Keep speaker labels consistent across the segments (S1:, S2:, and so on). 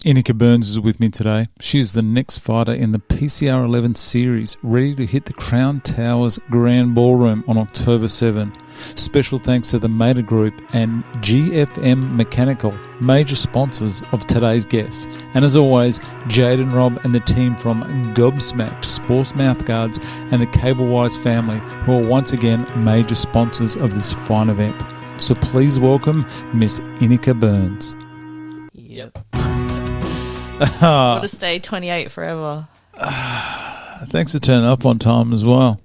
S1: Inicka Burns is with me today. She is the next fighter in the PCR 11 series, ready to hit the Crown Towers Grand Ballroom on October 7. Special thanks to the Mater Group and GFM Mechanical, major sponsors of today's guests. And as always, Jade and Rob and the team from Gobsmacked Sports Mouthguards and the Cablewise family, who are once again major sponsors of this fine event. So please welcome Miss Inicka Burns.
S2: Yep. Want to stay 28 forever.
S1: Thanks for turning up on time as well.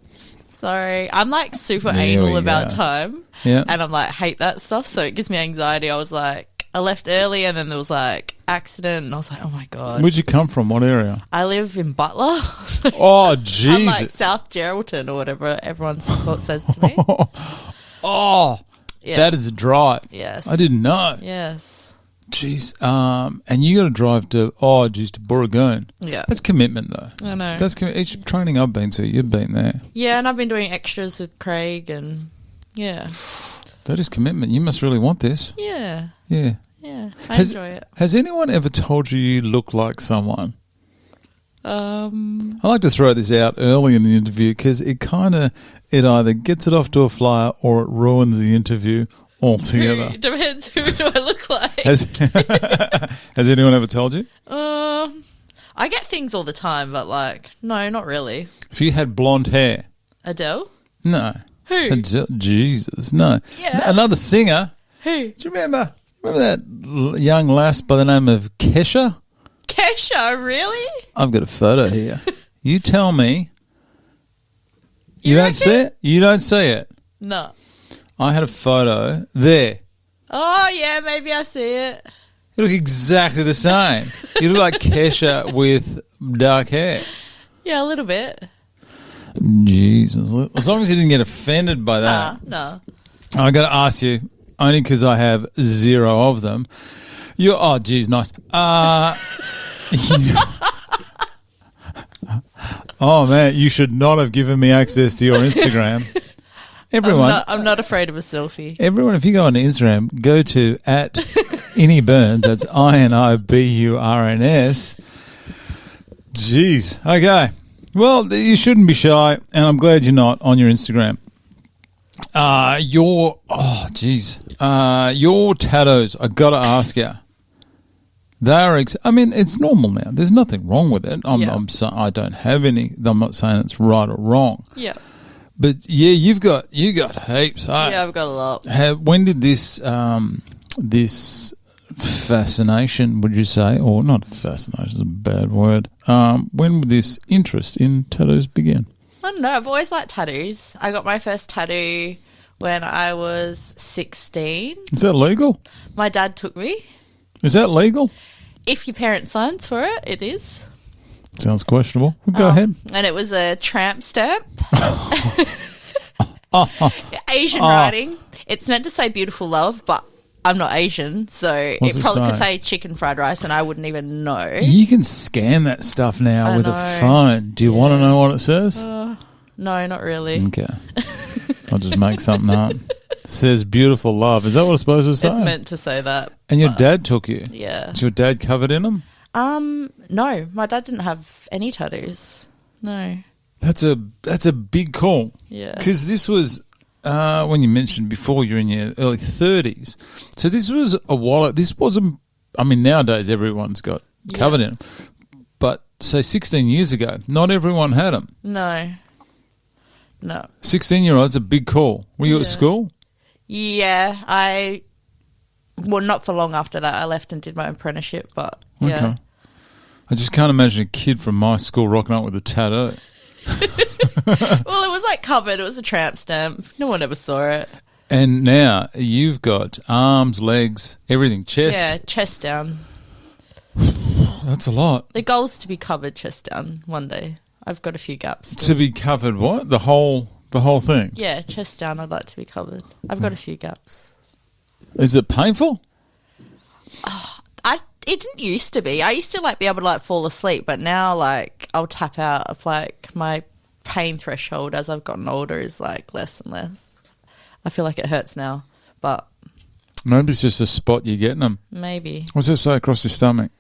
S2: Sorry. I'm like super anal about time.
S1: Yeah.
S2: And I'm like, hate that stuff. So it gives me anxiety. I was like, I left early and then there was like accident. And I was like, oh my God.
S1: Where'd you come from? What area?
S2: I live in Butler.
S1: Oh, Jesus.
S2: I'm like South Geraldton or whatever everyone says to me.
S1: Oh, yeah. That is a drive.
S2: Yes.
S1: I didn't know.
S2: Yes.
S1: Jeez, and you got to drive to Booragoon.
S2: Yeah,
S1: that's commitment though.
S2: I know.
S1: That's each training I've been to. You've been there.
S2: Yeah, and I've been doing extras with Craig, and yeah,
S1: that is commitment. You must really want this.
S2: Yeah,
S1: yeah,
S2: yeah. I enjoy it.
S1: Has anyone ever told you look like someone? I like to throw this out early in the interview because it either gets it off to a flyer or it ruins the interview altogether.
S2: Depends who do I look like.
S1: Has anyone ever told you?
S2: I get things all the time, but like, no, not really.
S1: If you had blonde hair.
S2: Adele?
S1: No.
S2: Who?
S1: Adele, Jesus, no.
S2: Yeah.
S1: Another singer.
S2: Who?
S1: Do you remember that young lass by the name of Kesha?
S2: Kesha, really?
S1: I've got a photo here. You tell me. You don't
S2: reckon?
S1: see it? You don't see it?
S2: No.
S1: I had a photo there.
S2: Oh, yeah, maybe I see it.
S1: You look exactly the same. You look like Kesha with dark hair.
S2: Yeah, a little bit.
S1: Jesus. As long as you didn't get offended by that.
S2: No.
S1: I got to ask you, only because I have 0 of them. Oh, geez, nice. Oh, man, you should not have given me access to your Instagram. Everyone,
S2: I'm not afraid of a selfie.
S1: Everyone, if you go on Instagram, go to @InnyBurns. That's INIBURNS. Jeez. Okay. Well, you shouldn't be shy, and I'm glad you're not on your Instagram. Your tattoos, I got to ask you. They are. It's normal now. There's nothing wrong with it. I don't have any. I'm not saying it's right or wrong.
S2: Yeah.
S1: But yeah, you got heaps. Huh?
S2: Yeah, I've got a lot.
S1: When did this fascination, would you say, or not fascination is a bad word? When would this interest in tattoos begin?
S2: I don't know. I've always liked tattoos. I got my first tattoo when I was 16.
S1: Is that legal?
S2: My dad took me.
S1: Is that legal?
S2: If your parent signs for it, it is.
S1: Sounds questionable. Go ahead.
S2: And it was a tramp stamp. Asian writing. It's meant to say beautiful love, but I'm not Asian, so it probably could say chicken fried rice and I wouldn't even know.
S1: You can scan that stuff now with a phone. Do you want to know what it says?
S2: No, not really.
S1: Okay. I'll just make something up. It says beautiful love. Is that what it's supposed to say?
S2: It's meant to say that.
S1: And your dad took you?
S2: Yeah.
S1: Is your dad covered in them?
S2: No, my dad didn't have any tattoos. No.
S1: That's a big call.
S2: Yeah.
S1: Because this was, when you mentioned before, you're in your early 30s. So this was a while. This wasn't, nowadays everyone's got covered in them. But say 16 years ago, not everyone had them.
S2: No.
S1: 16-year-olds, a big call. Were you at school?
S2: Yeah, not for long after that. I left and did my apprenticeship, but yeah.
S1: Okay. I just can't imagine a kid from my school rocking up with a tattoo.
S2: Well, it was like covered. It was a tramp stamp. No one ever saw it.
S1: And now you've got arms, legs, everything, chest.
S2: Yeah, chest down.
S1: That's a lot.
S2: The goal is to be covered chest down one day. I've got a few gaps.
S1: To be covered what? The whole thing?
S2: Yeah, chest down. I'd like to be covered. I've got a few gaps.
S1: Is it painful?
S2: It didn't used to be. I used to be able to fall asleep, but now I'll tap out of my pain threshold as I've gotten older is less and less. I feel like it hurts now, but
S1: maybe it's just a spot you're getting them.
S2: Maybe.
S1: What's that say across your stomach?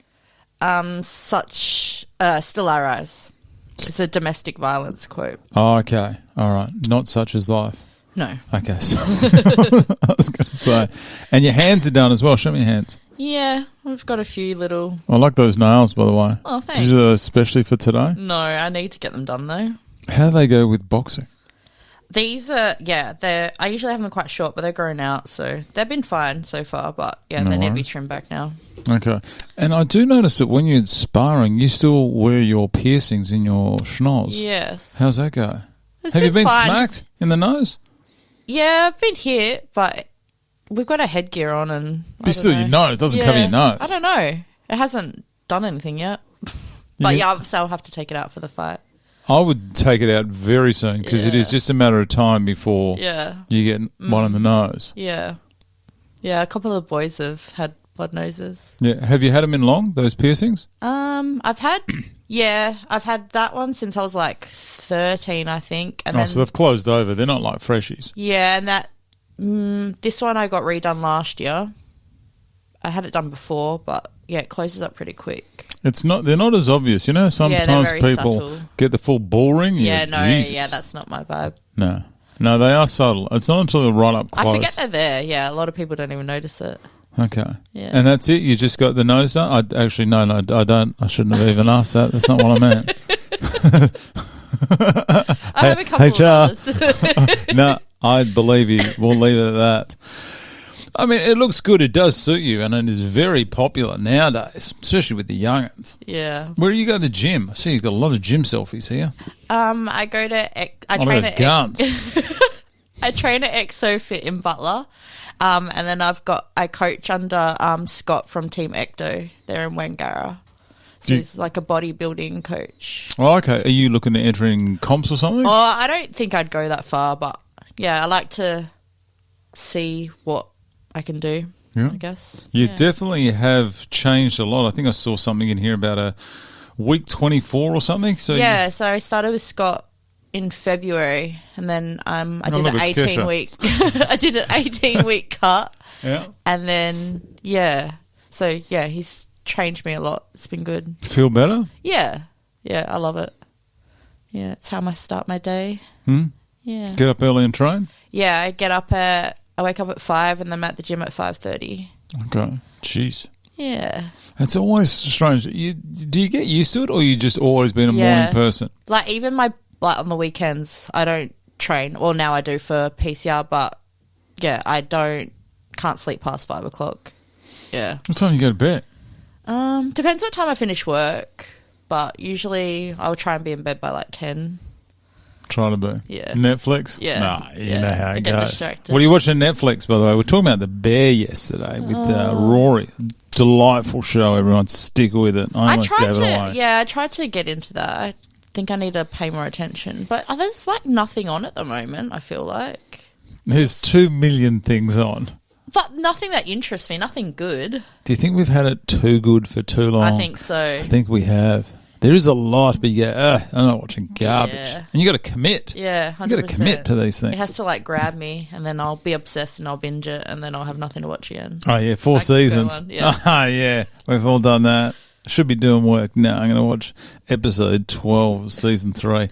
S2: Still I rise. It's a domestic violence quote.
S1: Oh, okay. All right. Not such as life.
S2: No.
S1: Okay. So I was going to say. And your hands are done as well. Show me your hands.
S2: Yeah, I've got a few little...
S1: I like those nails, by the way.
S2: Oh, thanks.
S1: These are especially for today?
S2: No, I need to get them done, though.
S1: How do they go with boxing?
S2: These are, I usually have them quite short, but they're grown out, so they've been fine so far, but they need to be trimmed back now.
S1: Okay. And I do notice that when you're sparring, you still wear your piercings in your schnoz.
S2: Yes.
S1: How's that go?
S2: Have
S1: you been
S2: fine.
S1: smacked in the nose?
S2: Yeah, I've been hit, but we've got a headgear on and...
S1: But still, your nose. It doesn't cover your nose.
S2: I don't know. It hasn't done anything yet. But obviously I'll have to take it out for the fight.
S1: I would take it out very soon because it is just a matter of time before you get one in the nose.
S2: Yeah. Yeah, a couple of boys have had blood noses.
S1: Yeah. Have you had them in long, those piercings?
S2: I've had that one since I was like 13, I think. And then,
S1: so they've closed over. They're not like freshies.
S2: Yeah, and that this one I got redone last year. I had it done before, but it closes up pretty quick.
S1: They're not as obvious. You know, sometimes people
S2: subtle.
S1: get the full bull ring.
S2: Yeah, that's not my vibe.
S1: No, they are subtle. It's not until they're right up close.
S2: I forget they're there. Yeah, a lot of people don't even notice it.
S1: Okay.
S2: Yeah.
S1: And that's it? You just got the nose done? I don't. I shouldn't have even asked that. That's not what I meant.
S2: I have a couple of others.
S1: No, I believe you. We'll leave it at that. I mean, it looks good. It does suit you, and it is very popular nowadays, especially with the youngins.
S2: Yeah.
S1: Where do you go to the gym? I see you've got a lot of gym selfies here.
S2: I go to... I train at
S1: guns.
S2: I train at ExoFit in Butler, and then I coach under Scott from Team Ecto. They're in Wangara. So he's like a bodybuilding coach.
S1: Oh, okay. Are you looking at entering comps or something?
S2: Oh, I don't think I'd go that far, but yeah, I like to see what I can do, I guess.
S1: You definitely have changed a lot. I think I saw something in here about a week 24 or something. So
S2: so I started with Scott in February, and then I did an 18-week I did an 18-week cut.
S1: Yeah.
S2: And then so he's changed me a lot. It's been good.
S1: Feel better?
S2: Yeah, I love it. Yeah, it's how I start my day. Yeah.
S1: Get up early and train?
S2: Yeah, I wake up at 5 and then I'm at the gym at 5:30.
S1: Okay. Jeez.
S2: Yeah.
S1: It's always strange. Do you get used to it, or you just always been a morning person?
S2: Like even on the weekends, I don't train. Well, now I do for PCR, but I can't sleep past 5 o'clock. Yeah.
S1: What time do you go to bed?
S2: Depends what time I finish work, but usually I'll try and be in bed by like 10.
S1: Try to be.
S2: Yeah.
S1: Netflix?
S2: Yeah.
S1: Nah, you know how it goes.
S2: Distracted.
S1: What are you watching Netflix, by the way? We're talking about The Bear yesterday with Rory. Delightful show, everyone. Stick with it. I almost gave it away.
S2: Yeah, I tried to get into that. I think I need to pay more attention. But there's like nothing on at the moment, I feel like.
S1: There's 2 million things on.
S2: But nothing that interests me, nothing good.
S1: Do you think we've had it too good for too long?
S2: I think so.
S1: I think we have. There is a lot, but you go, I'm not watching garbage.
S2: Yeah.
S1: And you got to commit.
S2: Yeah, 100%.
S1: You got to commit to these things.
S2: It has to like grab me, and then I'll be obsessed and I'll binge it, and then I'll have nothing to watch again.
S1: Oh, yeah, 4 seasons. Yeah, we've all done that. Should be doing work now. I'm going to watch episode 12 of season 3.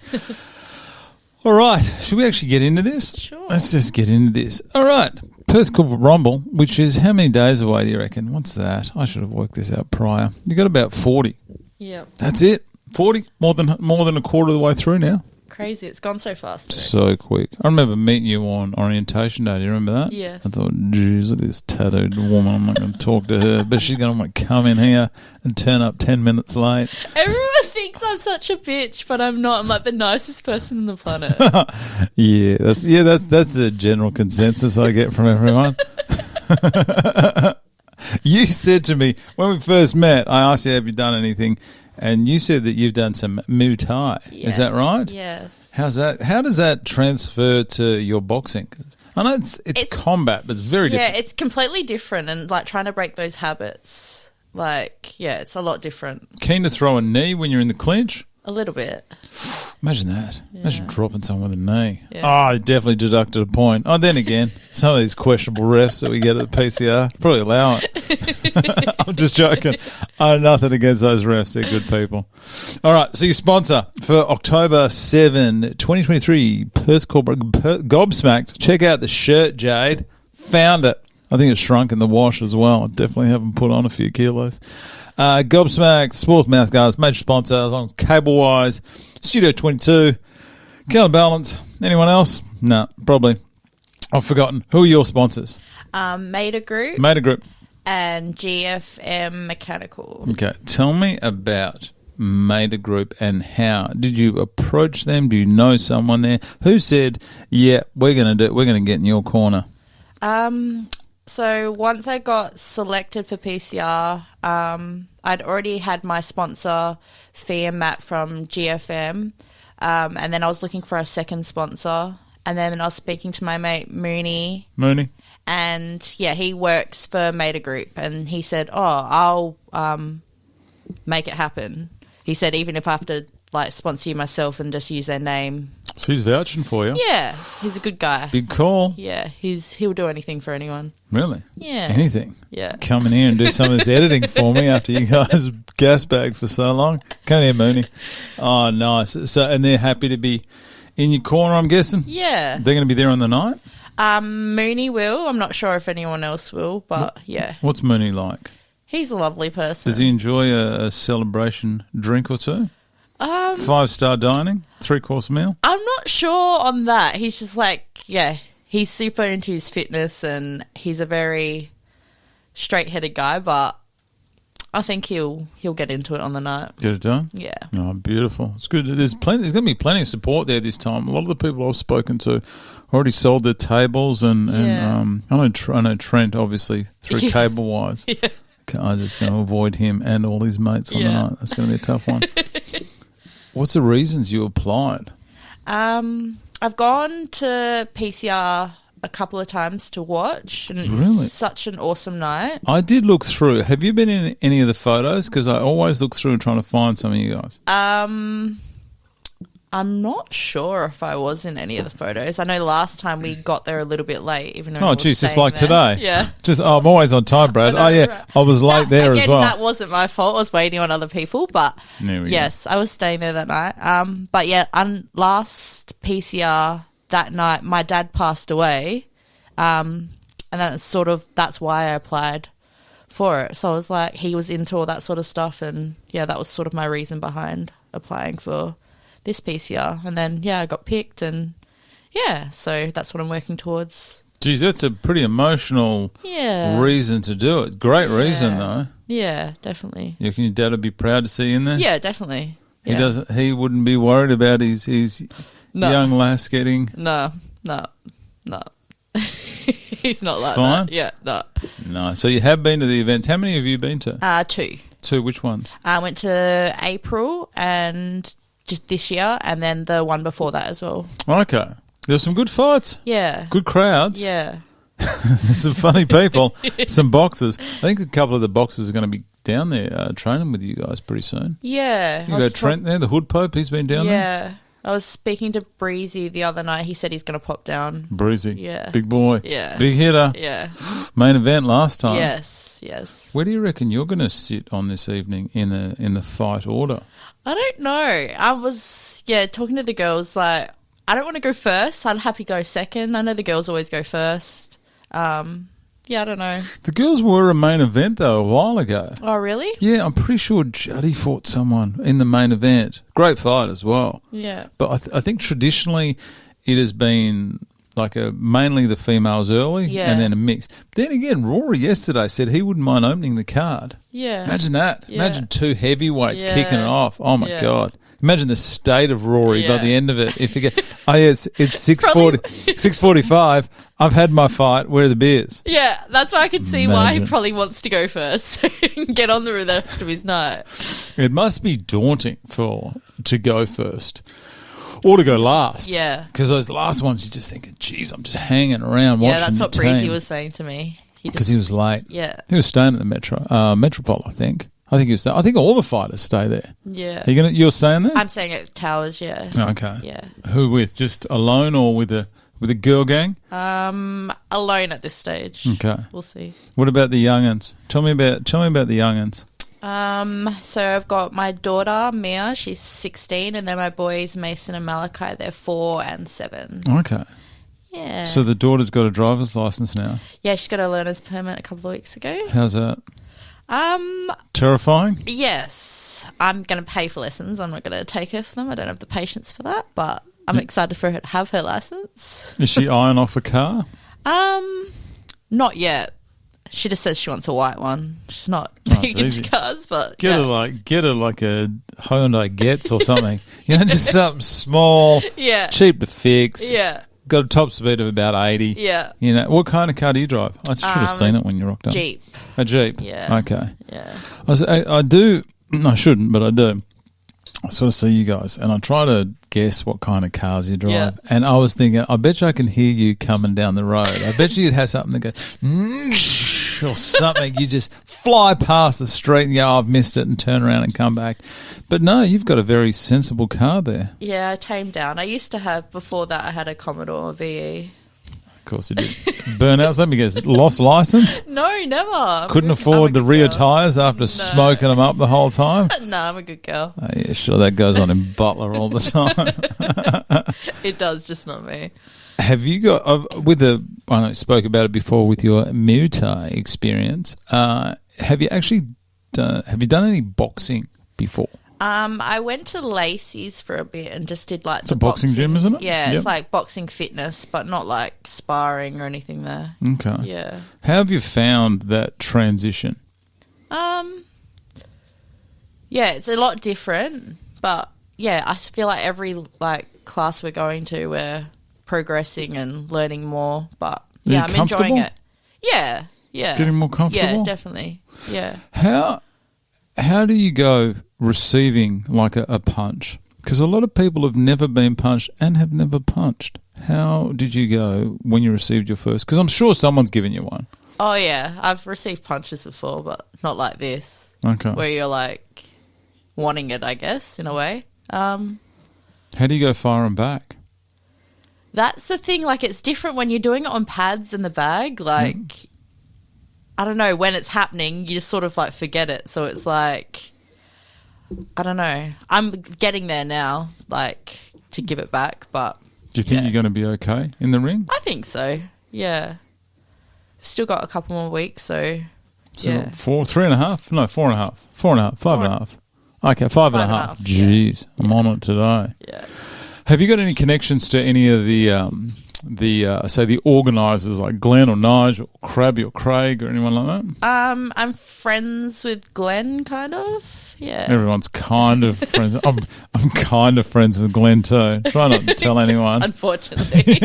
S1: All right, should we actually get into this?
S2: Sure.
S1: Let's just get into this. All right, Perth Corporate Rumble, which is how many days away do you reckon? What's that? I should have worked this out prior. You got about 40.
S2: Yeah.
S1: That's it. 40, more than a quarter of the way through now.
S2: Crazy. It's gone so fast.
S1: So quick. I remember meeting you on orientation day. Do you remember that?
S2: Yes.
S1: I thought, geez, look at this tattooed woman. I'm not going to talk to her. But she's going to come in here and turn up 10 minutes late.
S2: Everyone thinks I'm such a bitch, but I'm not. I'm like the nicest person on the planet. That's the general consensus I get from everyone. You said to me, when we first met, I asked you, have you done anything? And you said that you've done some Muay Thai. Yes.
S1: Is that right?
S2: Yes.
S1: How's that? How does that transfer to your boxing? I know it's combat, but it's very different.
S2: Yeah, it's completely different, and like trying to break those habits, it's a lot different.
S1: Keen to throw a knee when you're in the clinch?
S2: A little bit.
S1: Imagine that. Imagine
S2: Yeah.
S1: dropping someone with a knee.
S2: Yeah.
S1: Oh, I definitely deducted a point. Oh, then again, some of these questionable refs that we get at the PCR probably allow it. I'm just joking. I have nothing against those refs. They're good people. All right, so your sponsor for October 7, 2023, Perth Corporate Gobsmacked. Check out the shirt, Jade. Found it. I think it's shrunk in the wash as well. I definitely haven't put on a few kilos. Gobsmacked, sports mouthguards, major sponsor, as long as cable wise. Studio 22, Counterbalance. Anyone else? No, probably. I've forgotten. Who are your sponsors?
S2: Mater Group
S1: Mater Group.
S2: and GFM Mechanical.
S1: Okay, tell me about Mater Group and how did you approach them? Do you know someone there who said, "Yeah, we're going to get in your corner"?
S2: So once I got selected for PCR, I'd already had my sponsor, Fee and Matt from GFM, and then I was looking for a second sponsor. And then I was speaking to my mate, Mooney. And, yeah, he works for Mater Group. And he said, I'll make it happen. He said, even if I have to, sponsor you myself and just use their name.
S1: So he's vouching for you.
S2: Yeah, he's a good guy.
S1: Big call.
S2: Yeah, he'll do anything for anyone.
S1: Really?
S2: Yeah.
S1: Anything?
S2: Yeah.
S1: Come in here and do some of this editing for me after you guys gas bag for so long. Come here, Mooney. Oh, nice. So, and they're happy to be in your corner, I'm guessing?
S2: Yeah.
S1: They're going to be there on the night?
S2: Mooney will. I'm not sure if anyone else will, but yeah.
S1: What's Mooney like?
S2: He's a lovely person.
S1: Does he enjoy a celebration drink or two? 5-star dining? 3-course meal?
S2: I'm not sure on that. He's just he's super into his fitness and he's a very straight-headed guy, but I think he'll get into it on the night.
S1: Get it done?
S2: Yeah.
S1: Oh, beautiful. It's good. There's going to be plenty of support there this time. A lot of the people I've spoken to already sold their tables and I know Trent, obviously, through Cable-wise.
S2: Yeah.
S1: I'm just going to avoid him and all his mates on the night. That's going to be a tough one. What's the reasons you applied?
S2: I've gone to PCR a couple of times to watch, and
S1: Really?
S2: it's such an awesome night.
S1: I did look through. Have you been in any of the photos? Because I always look through and trying to find some of you guys.
S2: I'm not sure if I was in any of the photos. I know last time we got there a little bit late, even though
S1: Oh, geez, just like today.
S2: Yeah.
S1: I'm always on time, Brad.
S2: I know, right.
S1: I was late there
S2: again,
S1: as well.
S2: That wasn't my fault. I was waiting on other people, but
S1: There we
S2: yes, I was staying there that night. But yeah, last PCR that night, my dad passed away, and that's why I applied for it. So I was like, he was into all that sort of stuff, and yeah, that was sort of my reason behind applying for this PCR. And then I got picked, and so that's what I'm working towards.
S1: Geez, that's a pretty emotional reason to do it. Great reason, though.
S2: Yeah, definitely.
S1: You reckon your dad would be proud to see you in there?
S2: Yeah, definitely. Yeah.
S1: He wouldn't be worried about his young lass getting...
S2: No. He's not like
S1: fine?
S2: that. Yeah, no.
S1: No. So you have been to the events. How many have you been to?
S2: 2.
S1: 2, which ones?
S2: I went to April and just this year, and then the one before that as well.
S1: Okay. There's some good fights.
S2: Yeah.
S1: Good crowds.
S2: Yeah.
S1: Some funny people. Some boxers. I think a couple of the boxers are going to be down there training with you guys pretty soon.
S2: Yeah.
S1: You got Trent there, the Hood Pope. He's been down there.
S2: Yeah. I was speaking to Breezy the other night. He said he's going to pop down.
S1: Breezy.
S2: Yeah.
S1: Big boy.
S2: Yeah.
S1: Big hitter.
S2: Yeah.
S1: Main event last time.
S2: Yes.
S1: Where do you reckon you're going to sit on this evening in the fight order?
S2: I don't know. I was, talking to the girls, I don't want to go first. I'd happy go second. I know the girls always go first. I don't know.
S1: The girls were a main event, though, a while ago.
S2: Oh, really?
S1: Yeah, I'm pretty sure Juddy fought someone in the main event. Great fight as well.
S2: Yeah.
S1: But I think traditionally it has been mainly the females early and then a mix. Then again, Rory yesterday said he wouldn't mind opening the card.
S2: Yeah.
S1: Imagine that.
S2: Yeah.
S1: Imagine 2 heavyweights kicking it off. Oh, my God. Imagine the state of Rory by the end of it. If you get, it's 6:45. I've had my fight. Where are the beers?
S2: Yeah, that's why I can see why he probably wants to go first, so he can get on the rest of his night.
S1: It must be daunting to go first or to go last.
S2: Yeah,
S1: because those last ones you're just thinking, geez, I'm just hanging around watching.
S2: Yeah, that's what
S1: the
S2: Breezy
S1: team.
S2: was saying to me.
S1: Because he was late.
S2: Yeah,
S1: he was staying at the Metropole, I think. I think you stay. I think all the fighters stay there.
S2: Yeah.
S1: You're staying there?
S2: I'm staying at Towers, yeah.
S1: Okay.
S2: Yeah.
S1: Who with? Just alone or with a girl gang?
S2: Alone at this stage.
S1: Okay.
S2: We'll see.
S1: What about the young'uns? Tell me about the young'uns.
S2: So I've got my daughter Mia, she's 16, and then my boys Mason and Malachi, they're 4 and 7.
S1: Okay.
S2: Yeah.
S1: So the daughter's got a driver's license now.
S2: Yeah, she got a learner's permit a couple of weeks ago.
S1: How's that? Terrifying?
S2: Yes. I'm going to pay for lessons. I'm not going to take her for them. I don't have the patience for that, but I'm excited for her to have her license.
S1: Is she eyeing off a car?
S2: Not yet. She just says she wants a white one. She's not big
S1: easy.
S2: into cars, but
S1: Get her like a Hyundai Getz or something. Just something small, cheap to fix.
S2: Yeah.
S1: Got a top speed of about 80.
S2: Yeah.
S1: What kind of car do you drive? I should have seen it when you rocked up.
S2: Jeep.
S1: A Jeep?
S2: Yeah.
S1: Okay.
S2: Yeah.
S1: I do, I shouldn't, but I do. I sort of see you guys and I try to guess what kind of cars you drive.
S2: Yeah.
S1: And I was thinking, I bet you I can hear you coming down the road. I bet you'd have something that goes, or something. You just fly past the street and go, I've missed it, and turn around and come back. But no, you've got a very sensible car there.
S2: Yeah, I tamed down. I used to have, before that, I had a Commodore VE.
S1: Of course you did. Burnouts, let me guess. Lost license?
S2: No, never.
S1: Couldn't afford the rear tyres after smoking them up the whole time?
S2: No, I'm a good girl.
S1: Oh, yeah, sure, that goes on in Butler all the time.
S2: It does, just not me.
S1: Have you got, I know you spoke about it before with your Muay Thai experience, have you done any boxing before?
S2: I went to Lacey's for a bit and just did like
S1: it's a boxing gym, isn't it?
S2: Yeah, It's like boxing fitness, but not like sparring or anything there.
S1: Okay.
S2: Yeah.
S1: How have you found that transition?
S2: Yeah, it's a lot different, but yeah, I feel like every class we're going to, we're progressing and learning more. But yeah, I'm enjoying it. Yeah, yeah.
S1: Getting more comfortable?
S2: Yeah, definitely. Yeah.
S1: How do you go receiving like a punch? Because a lot of people have never been punched and have never punched. How did you go when you received your first? Because I'm sure someone's given you one.
S2: Oh, yeah. I've received punches before, but not like this.
S1: Okay.
S2: Where you're like wanting it, I guess, in a way.
S1: How do you go far and back?
S2: That's the thing. Like, it's different when you're doing it on pads in the bag. Like, I don't know, when it's happening, you just sort of like forget it. So it's like, I don't know. I'm getting there now, like, to give it back. But
S1: do you think you're going to be okay in the ring?
S2: I think so. Yeah. Still got a couple more weeks, so yeah.
S1: 3.5? No, 4.5. 4.5. 5.5. Okay, 5.5. Jeez, I'm on it today.
S2: Yeah.
S1: Have you got any connections to any of the organisers like Glenn or Nigel or Crabby or Craig or anyone like that?
S2: I'm friends with Glenn, kind of. Yeah.
S1: Everyone's kind of friends. I'm kind of friends with Glenn too. Try not to tell anyone.
S2: Unfortunately.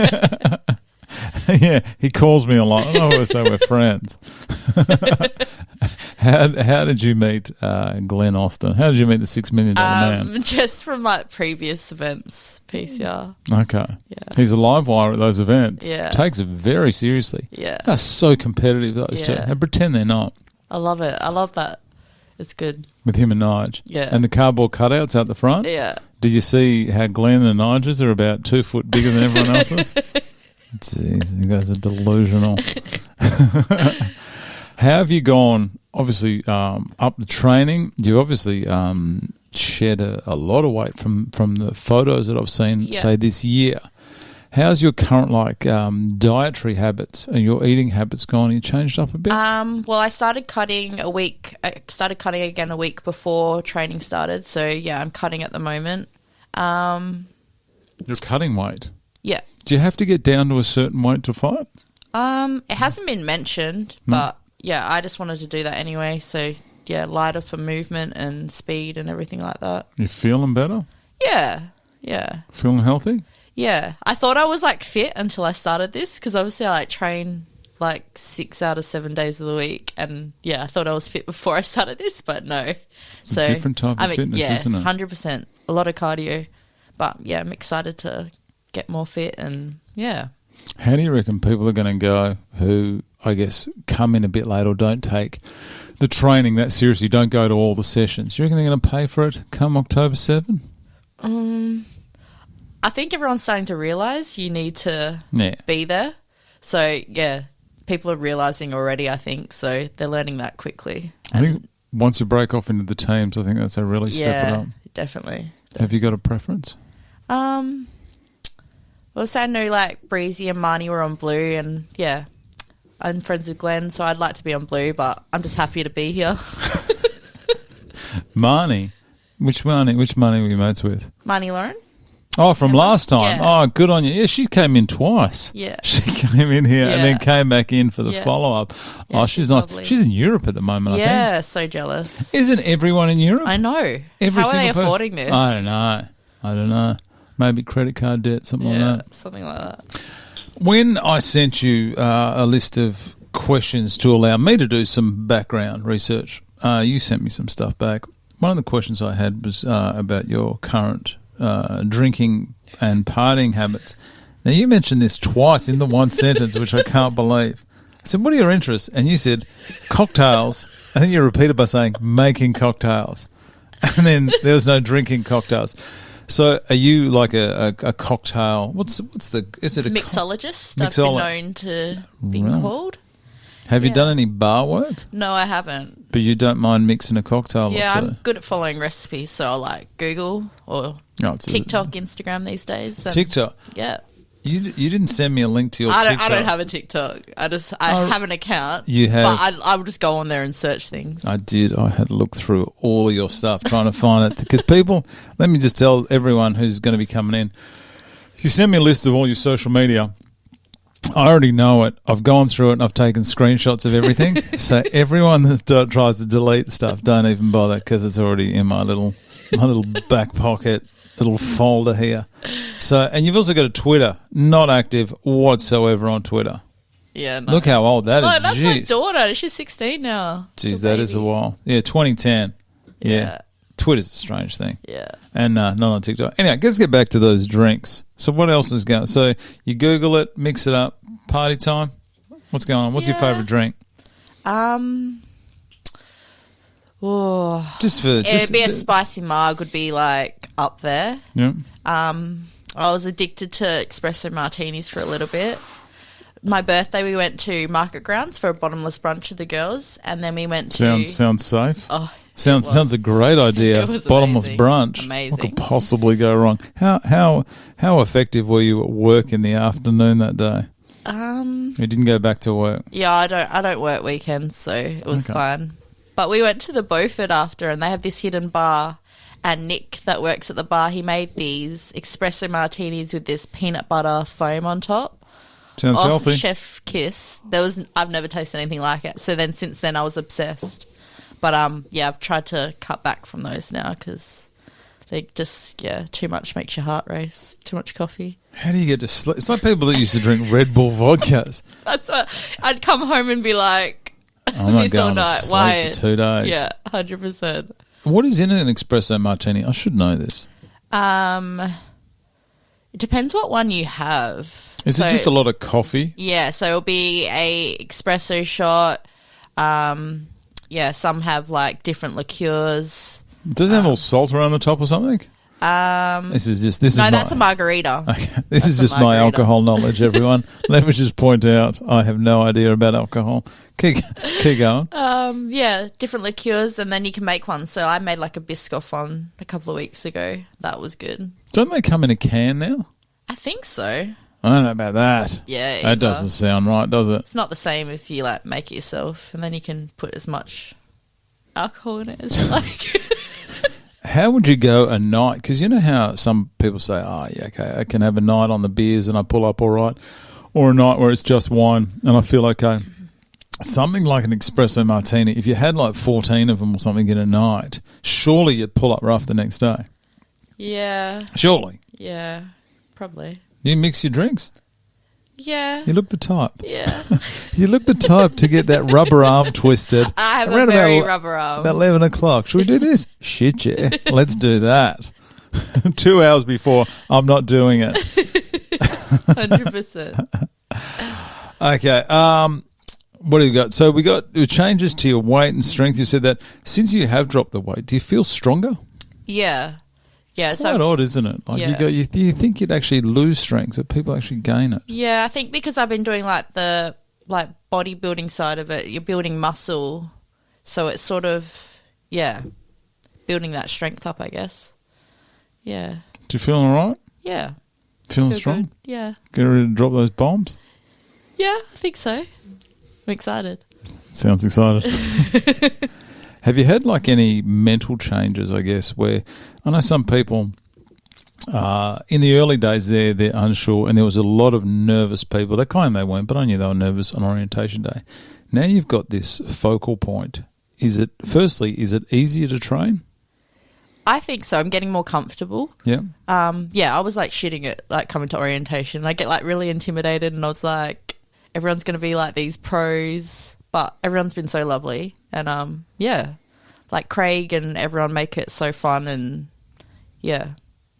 S1: Yeah, he calls me a lot. I always say we're friends. How did you meet Glenn Austin? How did you meet the $6 million man?
S2: Just from like previous events, PCR.
S1: Okay.
S2: Yeah.
S1: He's a live wire at those events.
S2: Yeah.
S1: Takes it very seriously.
S2: Yeah.
S1: They're so competitive, those two. They pretend they're not.
S2: I love it. I love that. It's good.
S1: With him and Nige.
S2: Yeah.
S1: And the cardboard cutouts out the front.
S2: Yeah.
S1: Did you see how Glenn and Nige's are about 2 foot bigger than everyone else's? Jeez, you guys are delusional. How have you gone, obviously, up the training? You obviously shed a lot of weight from the photos that I've seen, say, this year. How's your current, dietary habits and your eating habits gone? You changed up a bit?
S2: Well, I started cutting a week. I started cutting again a week before training started. So, yeah, I'm cutting at the moment.
S1: You're cutting weight?
S2: Yeah.
S1: Do you have to get down to a certain weight to fight?
S2: It hasn't been mentioned, but yeah, I just wanted to do that anyway. So yeah, lighter for movement and speed and everything like that.
S1: You feeling better?
S2: Yeah, yeah.
S1: Feeling healthy?
S2: Yeah. I thought I was like fit until I started this because obviously I train like 6 out of 7 days of the week, and yeah, I thought I was fit before I started this, but no.
S1: It's a different type of fitness, isn't it?
S2: 100%. A lot of cardio, but yeah, I'm excited to get more fit and yeah.
S1: How do you reckon people are going to go who, I guess, come in a bit late or don't take The training, that seriously, don't go to all the sessions. You reckon they're going to pay for it come October 7?
S2: I think everyone's starting to realise you need to be there. So, yeah, people are realising already, I think. So they're learning that quickly.
S1: I think once you break off into the teams, I think that's a really step it up.
S2: Definitely.
S1: Have you got a preference?
S2: Well, so I know like Breezy and Marnie were on blue, and yeah, I'm friends with Glenn, so I'd like to be on blue, but I'm just happy to be here.
S1: Marnie? Which Marnie were you mates with?
S2: Marnie Lauren.
S1: Oh, from last time.
S2: Yeah.
S1: Oh, good on you. Yeah, she came in twice.
S2: Yeah.
S1: She came in here and then came back in for the follow-up.
S2: Yeah,
S1: oh, she's nice.
S2: lovely.
S1: She's in Europe at the moment, I think.
S2: Yeah, so jealous.
S1: Isn't everyone in Europe?
S2: I know.
S1: Every
S2: How are they
S1: single person?
S2: affording this?
S1: I don't know. Maybe credit card debt, something like that.
S2: Something like that.
S1: When I sent you a list of questions to allow me to do some background research, you sent me some stuff back. One of the questions I had was about your current drinking and partying habits. Now, you mentioned this twice in the one sentence, which I can't believe. I said, what are your interests? And you said, cocktails. I think you repeated by saying, making cocktails. And then there was no drinking cocktails. So are you like a cocktail? Is it a
S2: mixologist? I've been known to be called.
S1: Have you done any bar work?
S2: No, I haven't.
S1: But you don't mind mixing a cocktail?
S2: Yeah,
S1: or two?
S2: I'm good at following recipes, so I like Google or TikTok, Instagram these days.
S1: TikTok?
S2: Yeah.
S1: You didn't send me a link to your TikTok.
S2: I don't have a TikTok. I have an account.
S1: You have?
S2: But I will just go on there and search things.
S1: I did. I had to look through all of your stuff trying to find it. Because people, let me just tell everyone who's going to be coming in, you send me a list of all your social media. I already know it. I've gone through it and I've taken screenshots of everything. So everyone that tries to delete stuff, don't even bother because it's already in my little back pocket, little folder here. So, and you've also got a Twitter, not active whatsoever on Twitter.
S2: Yeah, no.
S1: Look how old that is.
S2: That's
S1: Jeez.
S2: my daughter. She's 16 now.
S1: Jeez, that is a while. Yeah, 2010. Yeah. Twitter's a strange thing.
S2: Yeah.
S1: And not on TikTok. Anyway, let's get back to those drinks. So what else is going on? So you Google it, mix it up, party time. What's going on? What's your favourite drink?
S2: It'd be a spicy marg would be like up there.
S1: Yeah.
S2: I was addicted to espresso martinis for a little bit. My birthday, we went to Market Grounds for a bottomless brunch with the girls, and then we went to...
S1: Sounds safe.
S2: Oh,
S1: sounds a great idea.
S2: It was
S1: bottomless
S2: amazing.
S1: brunch.
S2: Amazing.
S1: What could possibly go wrong? How effective were you at work in the afternoon that day? You didn't go back to work.
S2: Yeah, I don't work weekends, so it was fine. But we went to the Beaufort after, and they have this hidden bar. And Nick, that works at the bar, he made these espresso martinis with this peanut butter foam on top.
S1: Sounds healthy.
S2: Chef kiss. I've never tasted anything like it. So then, since then, I was obsessed. But I've tried to cut back from those now because they just too much makes your heart race. Too much coffee.
S1: How do you get to sleep? It's like people that used to drink Red Bull vodkas.
S2: That's what I'd come home and be like,
S1: I'm not
S2: this
S1: going
S2: all night.
S1: to sleep
S2: Why?
S1: for 2 days.
S2: Yeah, 100%.
S1: What is in an espresso martini? I should know this.
S2: It depends what one you have.
S1: Is it just a lot of coffee?
S2: Yeah, so it'll be a espresso shot. Some have like different liqueurs.
S1: Does it have all salt around the top or something?
S2: That's a margarita.
S1: Okay. This is just my alcohol knowledge, everyone. Let me just point out, I have no idea about alcohol. Keep going.
S2: Different liqueurs, and then you can make one. So I made like a Biscoff one a couple of weeks ago. That was good.
S1: Don't they come in a can now?
S2: I think so.
S1: I don't know about that.
S2: Yeah,
S1: that doesn't sound right, does it?
S2: It's not the same if you like make it yourself, and then you can put as much alcohol in it as you like.
S1: How would you go a night? Because you know how some people say, I can have a night on the beers and I pull up all right, or a night where it's just wine and I feel okay. Something like an espresso martini, if you had like 14 of them or something in a night, surely you'd pull up rough the next day.
S2: Yeah.
S1: Surely.
S2: Yeah, probably.
S1: You mix your drinks?
S2: Yeah.
S1: You look the type.
S2: Yeah.
S1: You look the type to get that rubber arm twisted.
S2: I have a very rubber arm.
S1: About 11 o'clock. Should we do this? Shit, yeah. Let's do that. 2 hours before, I'm not doing it.
S2: 100%.
S1: Okay. What do you got? So we got changes to your weight and strength. You said that since you have dropped the weight, do you feel stronger?
S2: Yeah. Yeah.
S1: It's quite odd, isn't it? Like you think you'd actually lose strength, but people actually gain it.
S2: Yeah, I think because I've been doing like the bodybuilding side of it, you're building muscle, so it's sort of building that strength up, I guess. Yeah.
S1: Do you feel all right?
S2: Yeah.
S1: Feeling strong?
S2: Good. Yeah.
S1: Get ready to drop those bombs?
S2: Yeah, I think so. I'm excited.
S1: Sounds excited. Have you had like any mental changes, I guess, where I know some people in the early days they're unsure, and there was a lot of nervous people. They claim they weren't, but I knew they were nervous on orientation day. Now you've got this focal point. Is it easier to train?
S2: I think so. I'm getting more comfortable.
S1: Yeah.
S2: I was like shitting it, like coming to orientation. I get like really intimidated, and I was like, everyone's going to be like these pros, but everyone's been so lovely. And like Craig and everyone make it so fun, and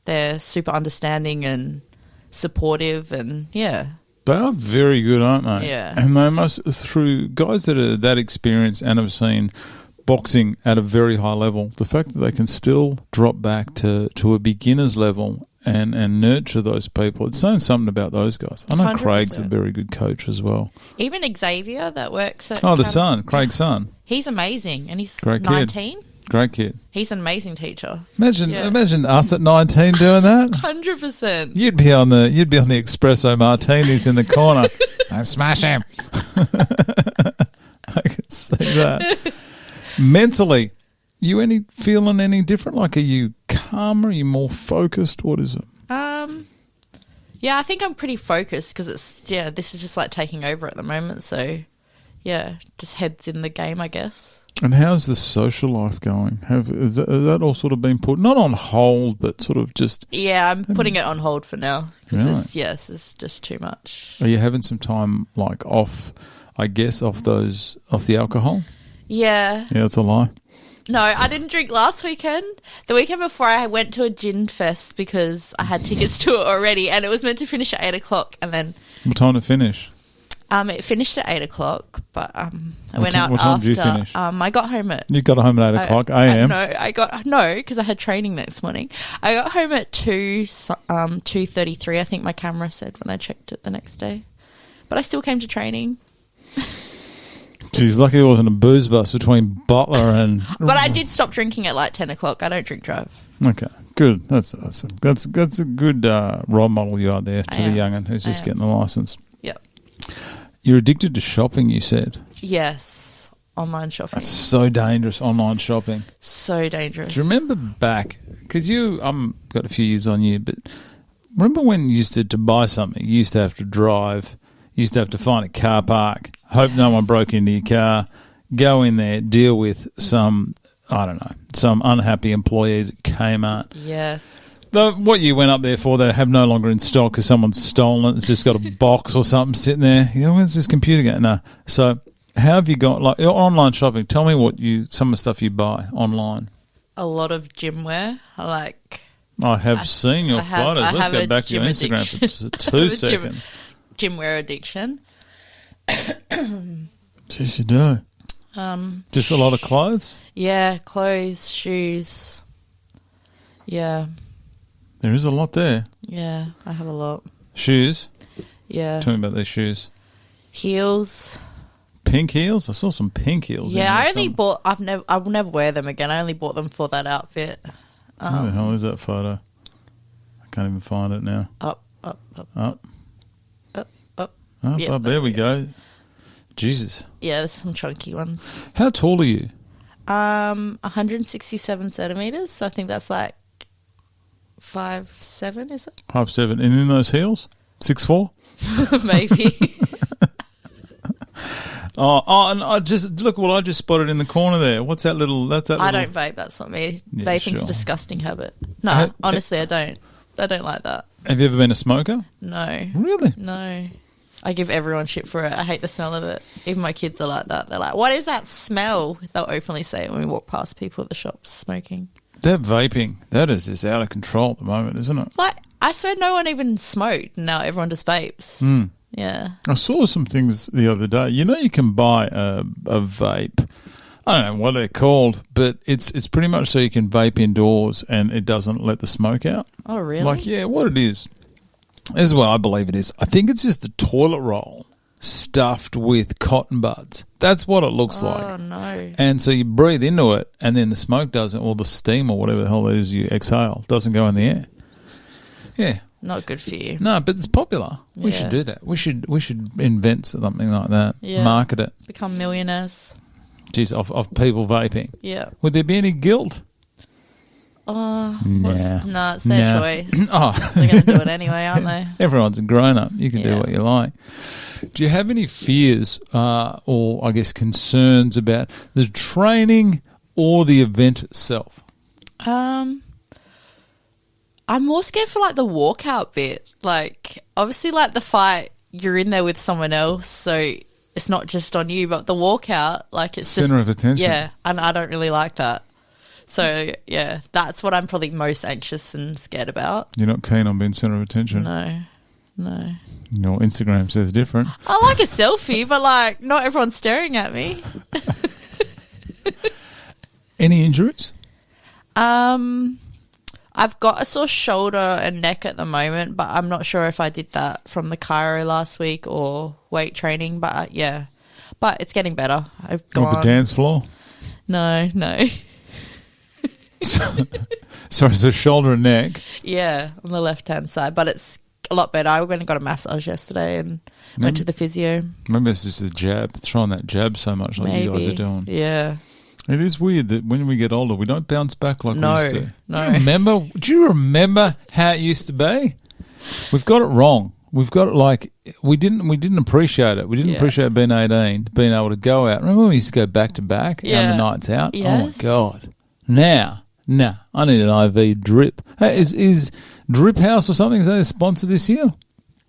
S2: they're super understanding and supportive, and They
S1: are very good, aren't they?
S2: Yeah.
S1: And they must, through guys that are that experienced and have seen boxing at a very high level, the fact that they can still drop back to a beginner's level and nurture those people, it's saying something about those guys. I know
S2: 100%.
S1: Craig's a very good coach as well.
S2: Even Xavier that works at
S1: the son, Craig's son.
S2: He's amazing, and he's
S1: Great
S2: 19.
S1: Kid. Great kid.
S2: He's an amazing teacher.
S1: Imagine us at 19 doing that.
S2: 100%.
S1: You'd be on the espresso martinis in the corner. I smash him. I can see that. Mentally, you feeling any different? Like, are you calmer? Are you more focused? What is it?
S2: Yeah, I think I'm pretty focused because this is just like taking over at the moment. So, just heads in the game, I guess.
S1: And how's the social life going? Has that all sort of been put, not on hold, but sort of just...
S2: Yeah, I'm putting it on hold for now because
S1: Really?
S2: it's just too much.
S1: Are you having some time like off the alcohol?
S2: Yeah.
S1: Yeah, it's a lie.
S2: No, I didn't drink last weekend. The weekend before, I went to a gin fest because I had tickets to it already, and it was meant to finish at 8 o'clock. And then,
S1: What time to finish?
S2: it finished at 8 o'clock, but I went out
S1: what
S2: after.
S1: time did you finish?
S2: I got home at.
S1: You got home at 8 o'clock a.m.
S2: No, because I had training next morning. I got home at 2:33. I think my camera said when I checked it the next day, but I still came to training.
S1: Geez, lucky there wasn't a booze bus between Butler and...
S2: But I did stop drinking at like 10 o'clock. I don't drink drive.
S1: Okay, good. That's a good role model you are there to the young'un who's just getting the licence.
S2: Yep.
S1: You're addicted to shopping, you said.
S2: Yes, online shopping.
S1: That's so dangerous, online shopping.
S2: So dangerous.
S1: Do you remember back, because got a few years on you, but remember when you used to buy something, you used to have to drive, you used to have to find a car park, hope no one broke into your car, go in there, deal with some unhappy employees at Kmart.
S2: Yes.
S1: What you went up there for, they have no longer in stock because someone's stolen it. It's just got a box or something sitting there. Where's this computer going? No. So how have you got, like, your online shopping? Tell me some of the stuff you buy online.
S2: A lot of gym wear. I
S1: have seen your photos. Let's go back to your Instagram for 2 seconds.
S2: Gym wear addiction.
S1: Jeez, you do. Just a lot of clothes?
S2: Yeah, clothes, shoes. Yeah.
S1: There is a lot there.
S2: Yeah, I have a lot.
S1: Shoes?
S2: Yeah.
S1: Tell me about these shoes.
S2: Heels.
S1: Pink heels? I saw some pink heels.
S2: Yeah, I will never wear them again. I only bought them for that outfit.
S1: Where the hell is that photo? I can't even find it now.
S2: Up.
S1: Up, there we go. Jesus.
S2: Yeah, there's some chunky ones.
S1: How tall are you?
S2: 167 centimetres. So I think that's like 5'7", is it?
S1: 5'7". And in those heels? 6'4"?
S2: Maybe.
S1: And I just spotted in the corner there. What's that little? I
S2: don't vape. That's not me.
S1: Yeah,
S2: Vaping's a disgusting habit. No, honestly, I don't. I don't like that.
S1: Have you ever been a smoker?
S2: No.
S1: Really?
S2: No. I give everyone shit for it. I hate the smell of it. Even my kids are like that. They're like, "What is that smell?" They'll openly say it when we walk past people at the shops smoking.
S1: That vaping, that is just out of control at the moment, isn't it?
S2: Like, I swear no one even smoked. Now everyone just vapes. Yeah.
S1: I saw some things the other day. You know, you can buy a vape. I don't know what they're called, but it's pretty much so you can vape indoors and it doesn't let the smoke out.
S2: Oh, really?
S1: Like, yeah, what it is what I believe it is. I think it's just a toilet roll stuffed with cotton buds. That's what it looks like.
S2: Oh, no.
S1: And so you breathe into it and then the smoke doesn't, or the steam or whatever the hell it is you exhale, doesn't go in the air. Yeah.
S2: Not good for you.
S1: No, but it's popular. We should do that. We should invent something like that.
S2: Yeah.
S1: Market it.
S2: Become millionaires.
S1: Jeez, of people vaping.
S2: Yeah.
S1: Would there be any guilt?
S2: No, it's their
S1: Nah.
S2: choice.
S1: Oh.
S2: They're going to do it anyway, aren't they?
S1: Everyone's a grown-up. You can do
S2: Yeah.
S1: what you like. Do you have any fears or, I guess, concerns about the training or the event itself?
S2: I'm more scared for, like, the walkout bit. Like, obviously, like, the fight, you're in there with someone else, so it's not just on you, but the walkout, like, it's
S1: Center
S2: just...
S1: of attention.
S2: Yeah, and I don't really like that. So, yeah, that's what I'm probably most anxious and scared about.
S1: You're not keen on being center of attention?
S2: No.
S1: Your Instagram says different.
S2: I like a selfie, but, like, not everyone's staring at me.
S1: Any injuries?
S2: I've got a sore shoulder and neck at the moment, but I'm not sure if I did that from the chiro last week or weight training, but yeah. But it's getting better. I've gone...
S1: Or the dance floor?
S2: No.
S1: Sorry, so shoulder and neck.
S2: Yeah, on the left-hand side, but it's a lot better. I went and got a massage yesterday and went to the physio.
S1: Maybe it's just a jab. Throwing that jab so much like
S2: Maybe.
S1: you guys are doing.
S2: Yeah.
S1: It is weird that when we get older, we don't bounce back like we used to.
S2: No.
S1: Do you remember how it used to be? We've got it wrong. We've got it like we didn't appreciate it. We didn't appreciate being 18, being able to go out. Remember when we used to go back to back and the nights out?
S2: Yes.
S1: Oh my God. Now, I need an IV drip. Hey, is Drip House or something, is they a sponsor this year?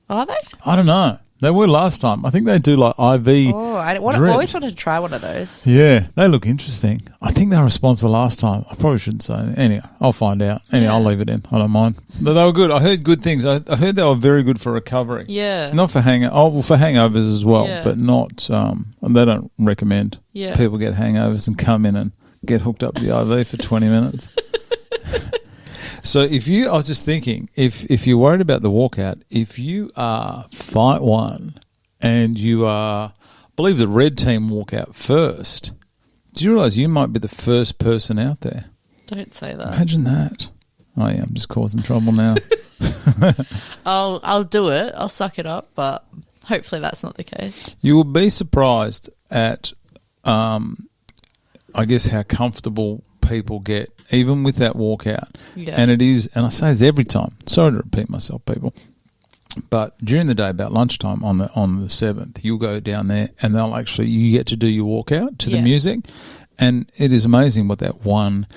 S2: Are they?
S1: I don't know. They were last time. I think they do like IV.
S2: Oh, I
S1: drip.
S2: always wanted to try one of those.
S1: Yeah, they look interesting. I think they were a sponsor last time. I probably shouldn't say anything. Anyway, I'll find out. Anyway, I'll leave it in. I don't mind. But they were good. I heard good things. I heard they were very good for recovery.
S2: Yeah.
S1: Not for for hangovers as well,
S2: Yeah.
S1: but not. They don't recommend people get hangovers and come in and get hooked up to the IV for 20 minutes. So I was just thinking, if you're worried about the walkout, if you are fight one and you are, I believe the red team walk out first, do you realise you might be the first person out there?
S2: Don't say that.
S1: Imagine that. Oh yeah, I'm just causing trouble now.
S2: I'll do it. I'll suck it up, but hopefully that's not the case.
S1: You will be surprised at, I guess, how comfortable people get, even with that walkout.
S2: Yeah.
S1: And it is, and I say this every time. Sorry to repeat myself, people. But during the day, about lunchtime on the 7th, you'll go down there and you get to do your walkout to the music. And it is amazing what that one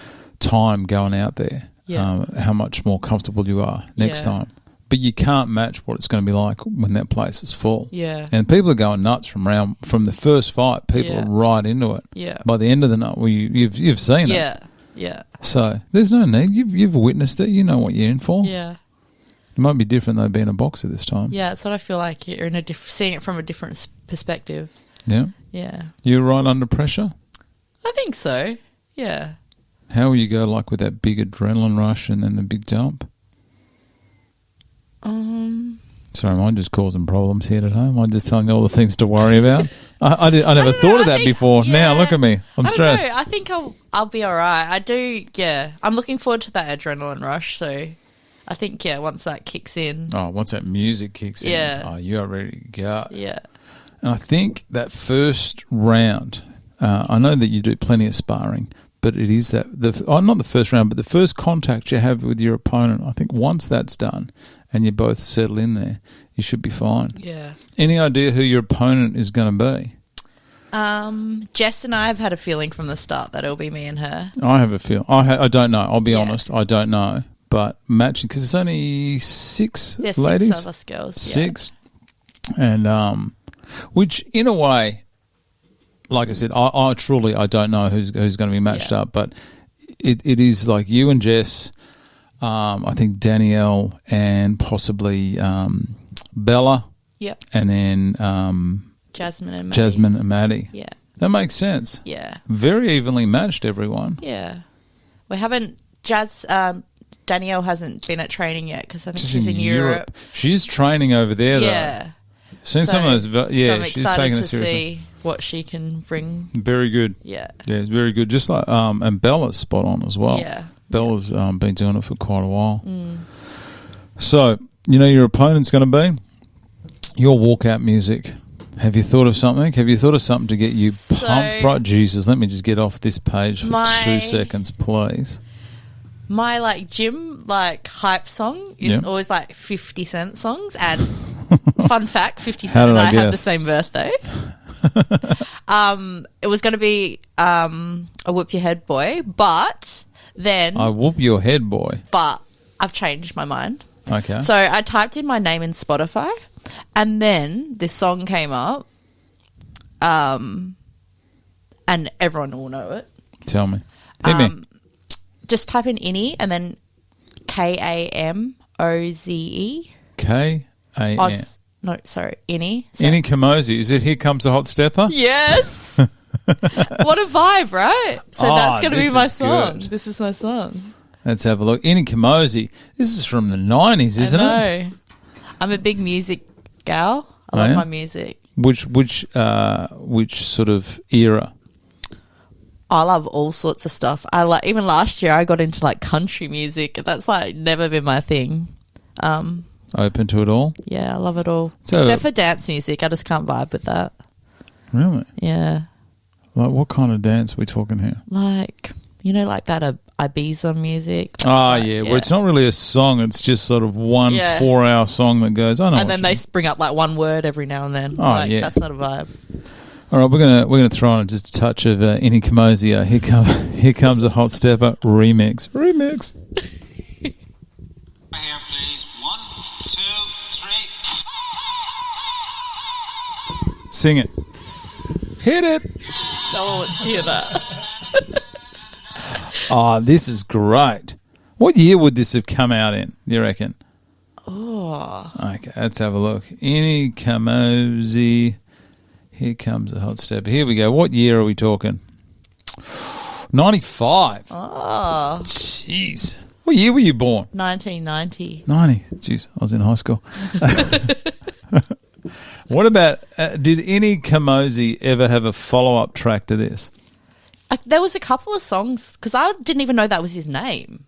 S1: time going out there, how much more comfortable you are next time. But you can't match what it's going to be like when that place is full.
S2: Yeah.
S1: And people are going nuts from the first fight. People are right into it.
S2: Yeah.
S1: By the end of the night, you've seen it.
S2: Yeah. Yeah.
S1: So there's no need. You've witnessed it. You know what you're in for.
S2: Yeah.
S1: It might be different though being a boxer this time.
S2: Yeah, that's what I feel like. You're in seeing it from a different perspective.
S1: Yeah.
S2: Yeah.
S1: You're right under pressure?
S2: I think so. Yeah.
S1: How will you go like with that big adrenaline rush and then the big jump? Sorry, am I just causing problems here today? Am I just telling you all the things to worry about? I never thought of that before. Yeah, now look at me. I'm stressed.
S2: I think I'll be all right. I do, yeah. I'm looking forward to that adrenaline rush, so I think, once that kicks in.
S1: Oh, once that music kicks in.
S2: Yeah.
S1: Oh, you are ready to go.
S2: Yeah.
S1: And I think that first round, I know that you do plenty of sparring, but it is not the first round, but the first contact you have with your opponent. I think once that's done and you both settle in there, you should be fine.
S2: Yeah.
S1: Any idea who your opponent is going to be?
S2: Jess and I have had a feeling from the start that it'll be me and her.
S1: I have a feel. I don't know. I'll be honest. I don't know. But matching, because it's only 6
S2: There's
S1: ladies.
S2: 6 of us girls.
S1: 6. And which in a way, like I said, I truly don't know who's going to be matched up, but it is like you and Jess, I think Danielle and possibly Bella
S2: Yep.
S1: And then
S2: Jasmine and Maddie.
S1: Jasmine and Maddie.
S2: Yeah.
S1: That makes sense.
S2: Yeah.
S1: Very evenly matched, everyone.
S2: Yeah. We haven't... Danielle hasn't been at training yet because I think
S1: Just
S2: she's in Europe.
S1: She's training over there, though.
S2: Yeah.
S1: Seen some of those...
S2: So I'm
S1: she's
S2: excited
S1: taking
S2: to
S1: it seriously.
S2: see what she can bring.
S1: Very good.
S2: Yeah.
S1: Yeah, it's very good. Just like... and Bella's spot on as well.
S2: Yeah.
S1: Bella's been doing it for quite a while. So, you know your opponent's going to be? Your walkout music. Have you thought of something? Have you thought of something to get you pumped? Right, Jesus, let me just get off this page for 2 seconds, please.
S2: My gym hype song is always 50 Cent songs, and fun fact, 50 Cent and I have the same birthday. It was going to be a Whoop Your Head Boy, but then
S1: I Whoop Your Head Boy.
S2: But I've changed my mind.
S1: Okay.
S2: So I typed in my name in Spotify, and then this song came up, and everyone will know it.
S1: Tell me. Hit me.
S2: Just type in Innie and then Kamoze.
S1: K-A-M.
S2: No, sorry, Innie.
S1: Inicka Mosey. Is it Here Comes the Hot Stepper?
S2: Yes. What a vibe, right? So that's going to be my song.
S1: Good.
S2: This is my song.
S1: Let's have a look. Inicka Mosey. This is from the 90s, isn't it?
S2: I know. I'm a big music gal. I love my music.
S1: Which sort of era?
S2: I love all sorts of stuff. Even last year I got into country music. That's never been my thing.
S1: Open to it all?
S2: Yeah, I love it all.
S1: So,
S2: except for dance music. I just can't vibe with that.
S1: Really?
S2: Yeah.
S1: What kind of dance are we talking here?
S2: That Ibiza music.
S1: Well, it's not really a song. It's just sort of 1 4-hour song that goes, I know.
S2: And then they bring up one word every now and then. That's not a vibe.
S1: All right, we're gonna throw on just a touch of Inicka Mosey. Here comes a Hot Stepper remix.
S3: Here, please. 1, 2, 3.
S1: Sing it. Hit it.
S2: No one wants to hear that.
S1: This is great. What year would this have come out in, you reckon?
S2: Oh.
S1: Okay, let's have a look. Inicka Mosey. Here comes a Hot Stepper. Here we go. What year are we talking? 95.
S2: Oh.
S1: Jeez. What year were you born?
S2: 1990.
S1: 90. Jeez, I was in high school. What about, did Inicka Mosey ever have a follow-up track to this?
S2: There was a couple of songs, because I didn't even know that was his name.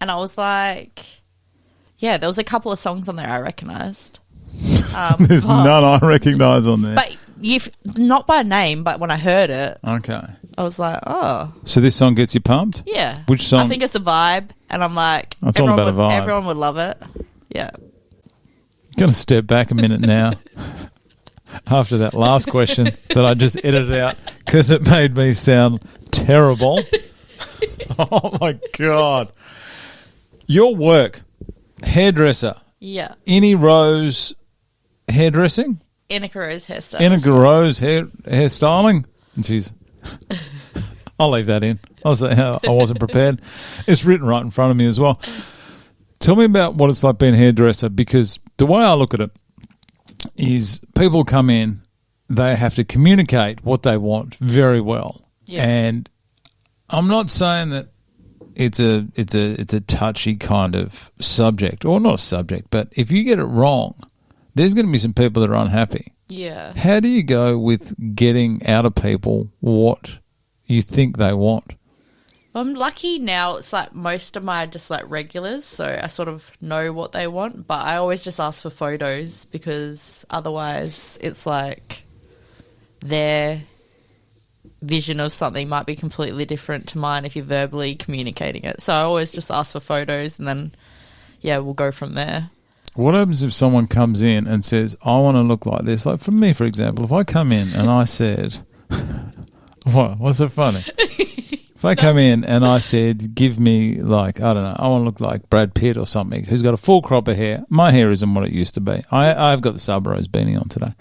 S2: And I was like, yeah, there was a couple of songs on there I recognised.
S1: There's none I recognise on there.
S2: But not by name, but when I heard it,
S1: okay,
S2: I was like, oh.
S1: So this song gets you pumped?
S2: Yeah.
S1: Which song?
S2: I think it's a vibe, and I'm like,
S1: it's all about a vibe.
S2: Everyone would love it. Yeah.
S1: Going to step back a minute now after that last question that I just edited out because it made me sound terrible. Oh, my God. Your work, hairdresser.
S2: Yeah.
S1: Inicka Rose hairdressing?
S2: Inicka Rose hairstyling.
S1: Inicka Rose hairstyling? Jeez. I'll leave that in. I wasn't prepared. It's written right in front of me as well. Tell me about what it's like being a hairdresser, because the way I look at it is people come in, they have to communicate what they want very well.
S2: Yeah.
S1: And I'm not saying that it's a touchy kind of subject, or not a subject, but if you get it wrong, there's going to be some people that are unhappy.
S2: Yeah.
S1: How do you go with getting out of people what you think they want?
S2: I'm lucky now. It's most of my just regulars, so I sort of know what they want, but I always just ask for photos, because otherwise it's their vision of something might be completely different to mine if you're verbally communicating it. So I always just ask for photos, and then we'll go from there.
S1: What happens if someone comes in and says, I want to look like this? Like for me, for example, if I come in and I said, what's so funny? If I come in and I said, give me I don't know, I want to look like Brad Pitt or something, who's got a full crop of hair. My hair isn't what it used to be. I've got the Sub-Rose beanie on today.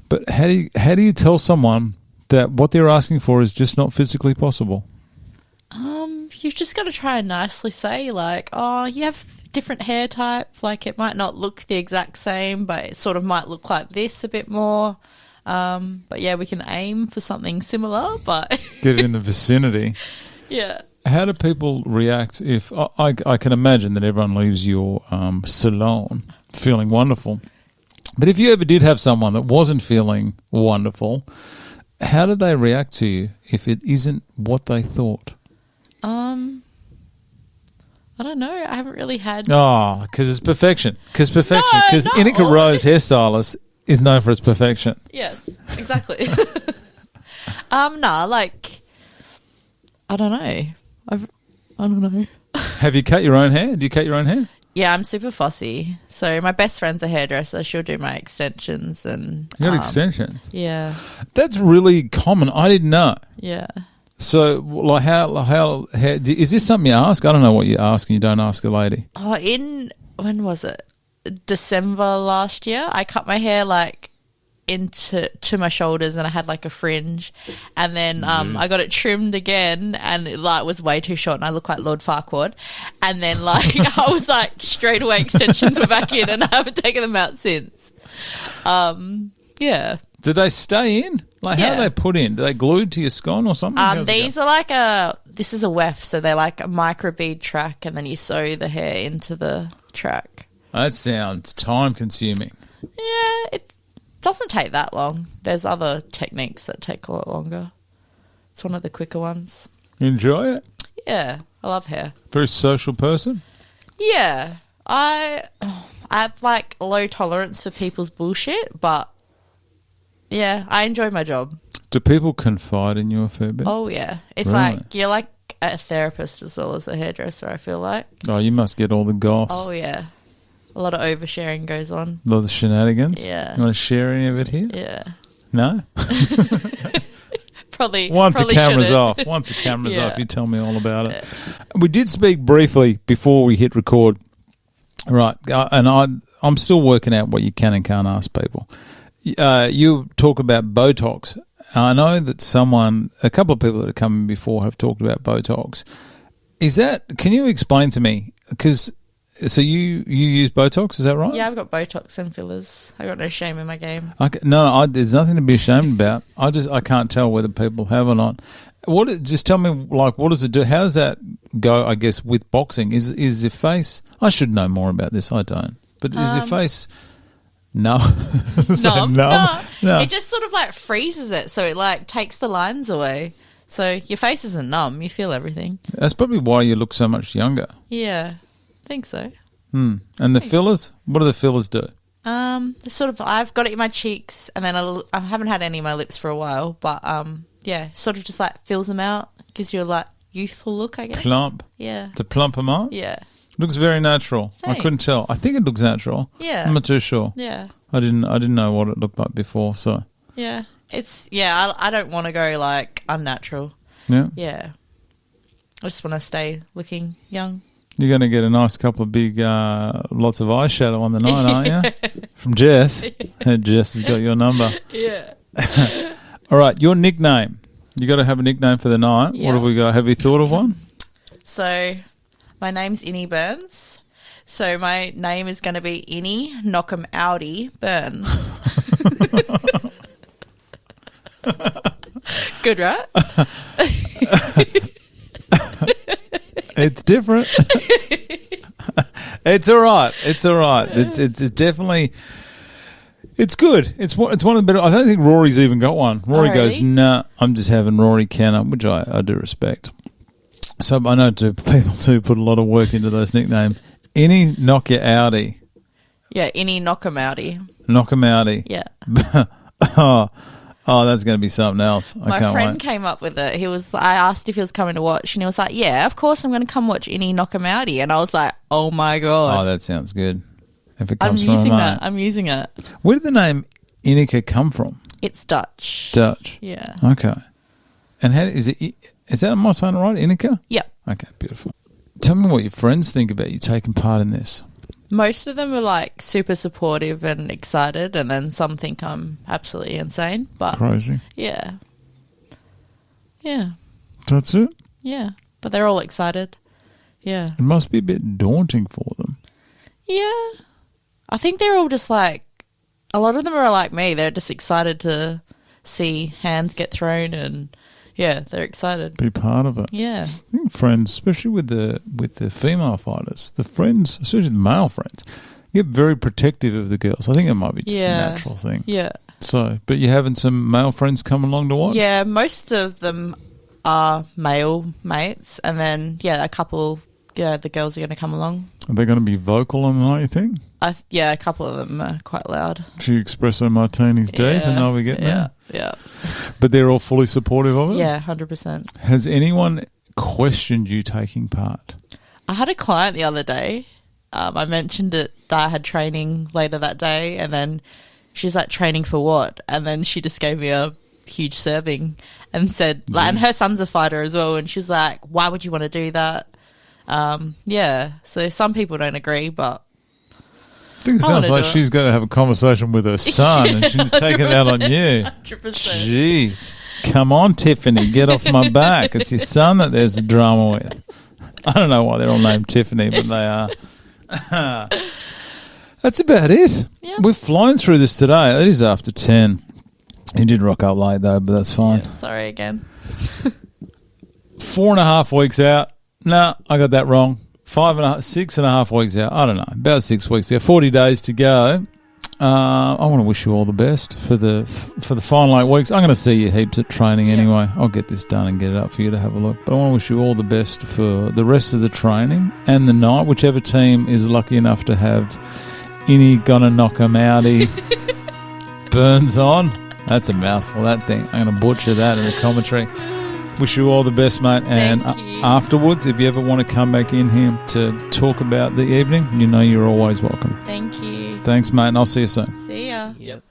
S1: But how do you tell someone that what they're asking for is just not physically possible?
S2: You've just got to try and nicely say, oh, you have different hair type. Like it might not look the exact same, but it sort of might look like this a bit more. But yeah, we can aim for something similar, but
S1: Get it in the vicinity.
S2: yeah.
S1: How do people react if I can imagine that everyone leaves your salon feeling wonderful? But if you ever did have someone that wasn't feeling wonderful, how do they react to you if it isn't what they thought?
S2: I don't know. I haven't really had.
S1: Oh, because it's perfection. Because perfection.
S2: No,
S1: Because
S2: not
S1: Inicka
S2: always.
S1: Rose hairstylist is known for its perfection.
S2: Yes, exactly. Nah, like I don't know. I don't know.
S1: Have you cut your own hair? Do you cut your own hair?
S2: Yeah, I'm super fussy. So my best friend's a hairdresser. She'll do my extensions and
S1: You got extensions.
S2: Yeah,
S1: That's really common. I didn't know.
S2: yeah.
S1: So, like, how is this something you ask? I don't know what you ask and you don't ask a lady.
S2: Oh, when was it? December last year. I cut my hair like to my shoulders, and I had like a fringe, and then I got it trimmed again, and it like was way too short, and I looked like Lord Farquaad. And then like I was like straight away extensions were back in, and I haven't taken them out since. Yeah.
S1: Did they stay in? Like, how
S2: Yeah.
S1: are they put in? Do they glued to your scone or something? How's it
S2: These are like this is a weft, so they're like a micro bead track, and then you sew the hair into the track.
S1: go? That sounds time consuming.
S2: Yeah, it doesn't take that long. There's other techniques that take a lot longer. It's one of the quicker ones.
S1: You enjoy it?
S2: Yeah, I love hair.
S1: Very social person?
S2: Yeah, I have like low tolerance for people's bullshit, but yeah, I enjoy my job.
S1: Do people confide in you a fair bit?
S2: Oh yeah, it's
S1: Really?
S2: like you're like a therapist as well as a hairdresser. I feel like.
S1: Oh, you must get all the goss.
S2: Oh yeah, a lot of oversharing goes on.
S1: A lot of the shenanigans?
S2: Yeah.
S1: You want to share any of it here?
S2: Yeah,
S1: No?
S2: probably.
S1: Once the
S2: probably
S1: camera's
S2: shouldn't.
S1: off. Once the camera's
S2: Yeah.
S1: off, you tell me all about it. We did speak briefly before we hit record. Right. And I'm still working out what you can and can't ask people. You talk about Botox. I know that a couple of people that have come in before have talked about Botox. Can you explain to me? So you use Botox, is that right?
S2: Yeah, I've got Botox and fillers. I got no shame in my game.
S1: There's nothing to be ashamed about. I can't tell whether people have or not. Just tell me, like, what does it do? How does that go, I guess, with boxing? Is your face... I should know more about this. I don't. But is your face... No.
S2: Numb?
S1: No.
S2: It just sort of like freezes it, so it like takes the lines away. So your face isn't numb. You feel everything.
S1: That's probably why you look so much younger.
S2: Yeah, I think so.
S1: And the fillers? What do the fillers do?
S2: It's sort of, I've got it in my cheeks, and then I haven't had any in my lips for a while, but yeah, sort of just like fills them out, gives you a like youthful look, I guess.
S1: Plump?
S2: Yeah.
S1: To plump them up?
S2: Yeah.
S1: Looks very natural.
S2: Thanks.
S1: I couldn't tell. I think it looks natural.
S2: Yeah.
S1: I'm not too sure.
S2: Yeah.
S1: I didn't know what it looked like before, so...
S2: Yeah. I don't want to go like unnatural.
S1: Yeah.
S2: Yeah. I just want to stay looking young.
S1: You're going to get a nice couple of big, lots of eyeshadow on the night, aren't you? From Jess. Jess has got your number.
S2: Yeah.
S1: All right, your nickname. You got to have a nickname for the night.
S2: Yeah.
S1: What have we got? Have you thought of one?
S2: So, my name's Innie Burns. So, my name is going to be Innie Knock 'em Outy Burns. Good, right?
S1: It's different. It's all right. It's all right. It's definitely... It's good. It's one of the better... I don't think Rory's even got one. Rory goes,
S2: really?
S1: nah, I'm just having Rory Canner, which I do respect. So I know people do put a lot of work into those nicknames. Any knock you outie.
S2: Yeah, Innie Knock 'em Outy.
S1: Knock 'em outie.
S2: Yeah.
S1: Oh, that's going to be something else. I
S2: My
S1: can't
S2: friend
S1: wait.
S2: came up with it. I asked if he was coming to watch, and he was like, yeah, of course I'm going to come watch Innie Knock 'em Outy. And I was like, oh my God.
S1: Oh, that sounds good. If it
S2: I'm
S1: comes from
S2: using
S1: a
S2: that.
S1: mate.
S2: I'm using it.
S1: Where did the name Inicka come from?
S2: It's Dutch.
S1: Dutch.
S2: Yeah.
S1: Okay. And how is it? Is that, am I saying it right? Inicka?
S2: Yep.
S1: Okay, beautiful. Tell me what your friends think about you taking part in this.
S2: Most of them are like super supportive and excited, and then some think I'm absolutely insane. But
S1: Crazy.
S2: yeah. Yeah.
S1: That's it?
S2: Yeah. But they're all excited. Yeah.
S1: It must be a bit daunting for them.
S2: Yeah. I think they're all just like, a lot of them are like me. They're just excited to see hands get thrown and, yeah, they're excited.
S1: Be part of it.
S2: Yeah.
S1: I think friends, especially with the female fighters, the friends, especially the male friends, get very protective of the girls. I think it might be just a natural thing.
S2: Yeah.
S1: So, but you're having some male friends come along to watch?
S2: Yeah, most of them are male mates, and then, yeah, a couple, yeah, the girls are going to come along.
S1: Are they going to be vocal on the night, you think?
S2: Yeah, a couple of them are quite loud.
S1: A few espresso martinis deep and they'll be getting there?
S2: Yeah.
S1: But they're all fully supportive of it?
S2: Yeah, 100%.
S1: Has anyone questioned you taking part?
S2: I had a client the other day. I mentioned it that I had training later that day, and then she's like, training for what? And then she just gave me a huge serving and said, like, and her son's a fighter as well, and she's like, why would you want to do that? Yeah, so some people don't agree, but
S1: I think it sounds like she's going to have a conversation with her son and she's taking it out on you.
S2: 100%.
S1: Jeez. Come on, Tiffany, get off my back. It's your son that there's a drama with. I don't know why they're all named Tiffany, but they are. That's about it.
S2: Yeah.
S1: We've flown through this today. It is after 10. You did rock up late though, but that's fine.
S2: Yeah, sorry again.
S1: 4.5 weeks out. No, I got that wrong. 6.5 weeks out. I don't know. About 6 weeks out. 40 days to go. I want to wish you all the best for the final 8 weeks. I'm going to see you heaps at training anyway. I'll get this done and get it up for you to have a look. But I want to wish you all the best for the rest of the training and the night. Whichever team is lucky enough to have Inicka gonna knock 'em outy Burns on. That's a mouthful, that thing. I'm going to butcher that in the commentary. Wish you all the best, mate. And afterwards, if you ever want to come back in here to talk about the evening, you know you're always welcome.
S2: Thank you.
S1: Thanks, mate, and I'll see you soon.
S2: See ya.
S4: Yep.